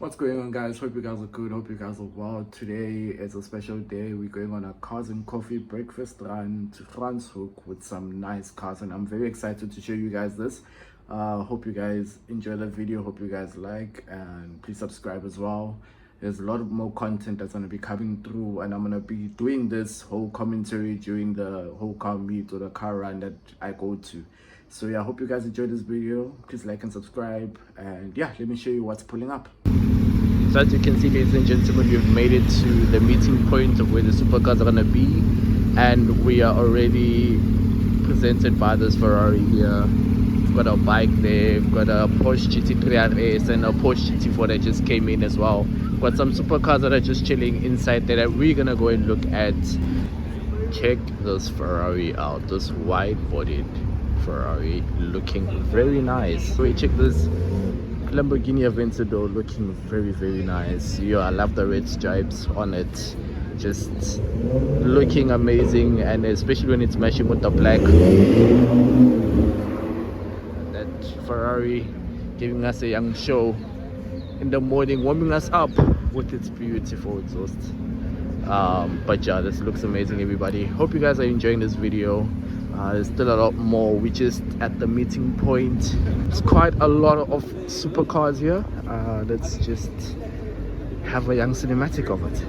What's going on, guys? Hope you guys are good. Hope you guys are well. Today is a special day. We're going on a cars and coffee breakfast run to Franschhoek with some nice cars, and I'm very excited to show you guys this. Hope you guys enjoy the video. Hope you guys like, and please subscribe as well. There's a lot more content that's going to be coming through, and I'm going to be doing this whole commentary during the whole car meet or the car run that I go to. So yeah, I hope you guys enjoyed this video. Please like and subscribe, and yeah, let me show you what's pulling up. So as you can see, ladies and gentlemen, we've made it to the meeting point of where the supercars are going to be, and we are already presented by this Ferrari here. We've got a bike there, we've got a Porsche GT3 RS and a Porsche GT4 that just came in as well. We've got some supercars that are just chilling inside there that we're going to go and look at. Check this Ferrari out, this wide-bodied Ferrari, looking very nice. So we check this Lamborghini Aventador, looking very nice. I love the red stripes on it, just looking amazing, and especially when it's matching with the black. That Ferrari giving us a young show in the morning, warming us up with its beautiful exhaust. But yeah, this looks amazing, everybody. Hope you guys are enjoying this video. There's still a lot more. We're just at the meeting point. It's quite a lot of supercars here. Let's just have a young cinematic of it.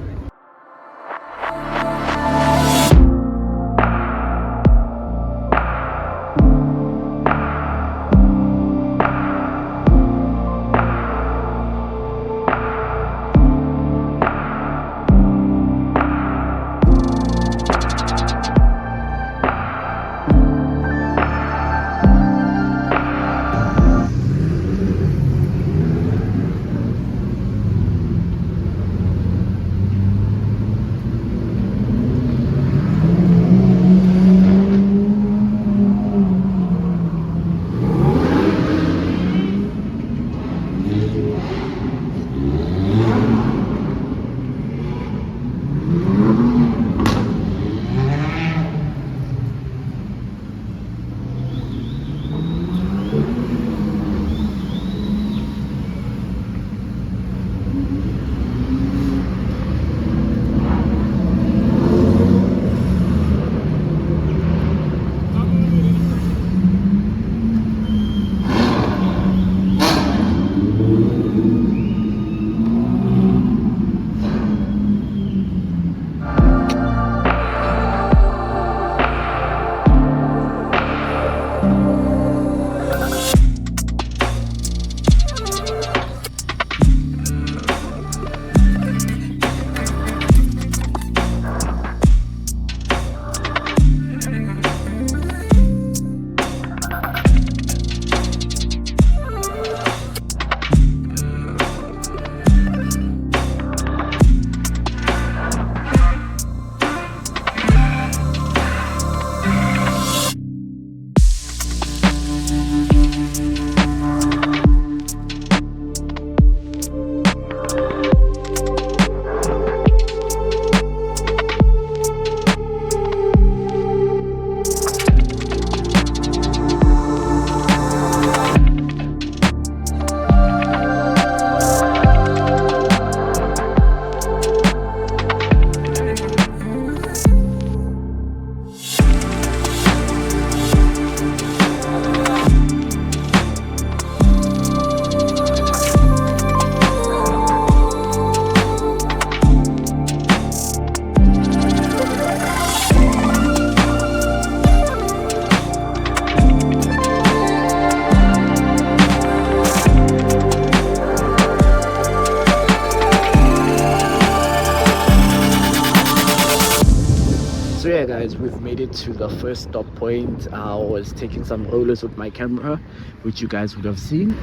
So yeah, guys, we've made it to the first stop point. I was taking some rollers with my camera, which you guys would have seen.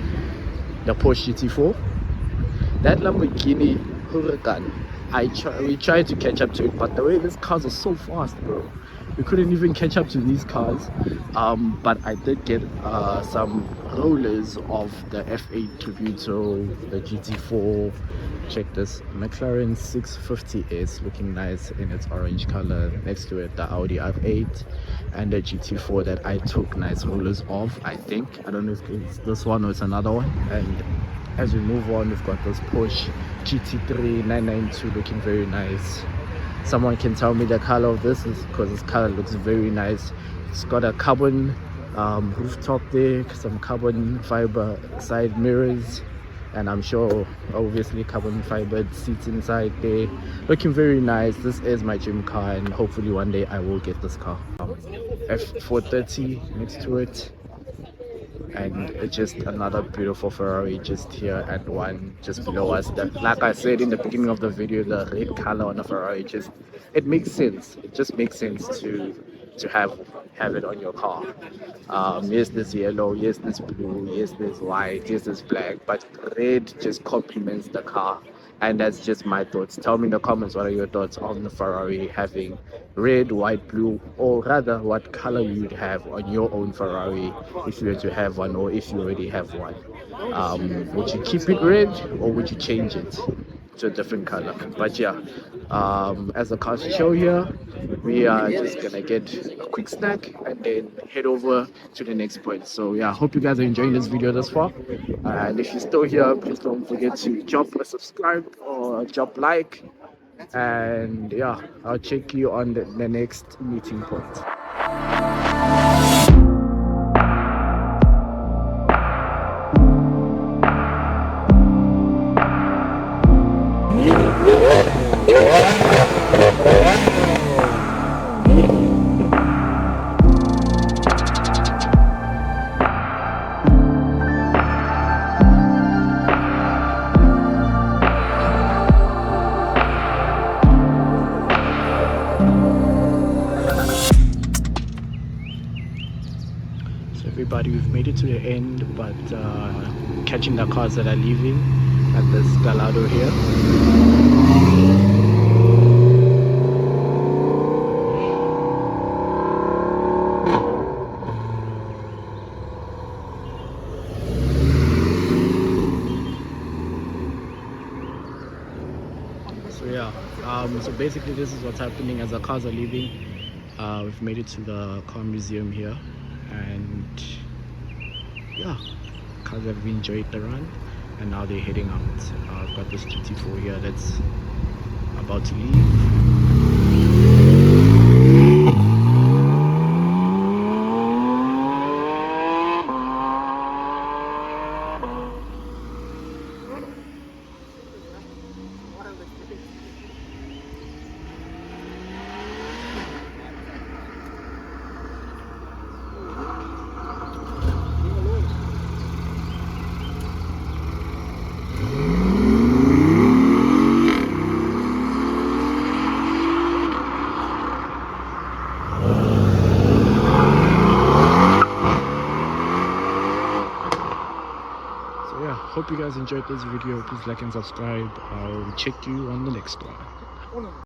The Porsche GT4, that Lamborghini Huracan. We tried to catch up to it, but the way these cars are so fast, bro, we couldn't even catch up to these cars. But I did get some rollers of the F8 Tributo, the GT4. Check this McLaren 650S, looking nice in its orange color. Next to it, the Audi R8 and the GT4 that I took nice rollers of. I think, I don't know if it's this one or it's another one. And as we move on, we've got this Porsche GT3 992 looking very nice. Someone can tell me the color of this, is because this color looks very nice. It's got a carbon rooftop there, some carbon fiber side mirrors, and I'm sure obviously carbon fibered seats inside there. Looking very nice. This is my dream car, and hopefully one day I will get this car. F430 next to it, and it's just another beautiful Ferrari just here, and one just below us. Like I said in the beginning of the video, the red color on the Ferrari, just it makes sense. It just makes sense to have it on your car. Yes, there's yellow, yes, there's blue, yes, there's white, yes, there's black, but red just complements the car. And that's just my thoughts. Tell me in the comments what are your thoughts on the Ferrari having red, white, blue, or rather what color you'd have on your own Ferrari if you were to have one, or if you already have one. Would you keep it red, or would you change it to a different color? But yeah, as the cars show here, we are just gonna get a quick snack and then head over to the next point. So yeah, hope you guys are enjoying this video thus far, and if you're still here, please don't forget to drop a subscribe or drop like, and yeah, I'll check you on the next meeting point. Everybody, we've made it to the end, but catching the cars that are leaving at this Catalogue here. So yeah, so basically this is what's happening as the cars are leaving. We've made it to the car museum here, and yeah, cars have enjoyed the run and now they're heading out. I've got this GT4 here that's about to leave. Hope you guys enjoyed this video. Please like and subscribe. I'll check you on the next one.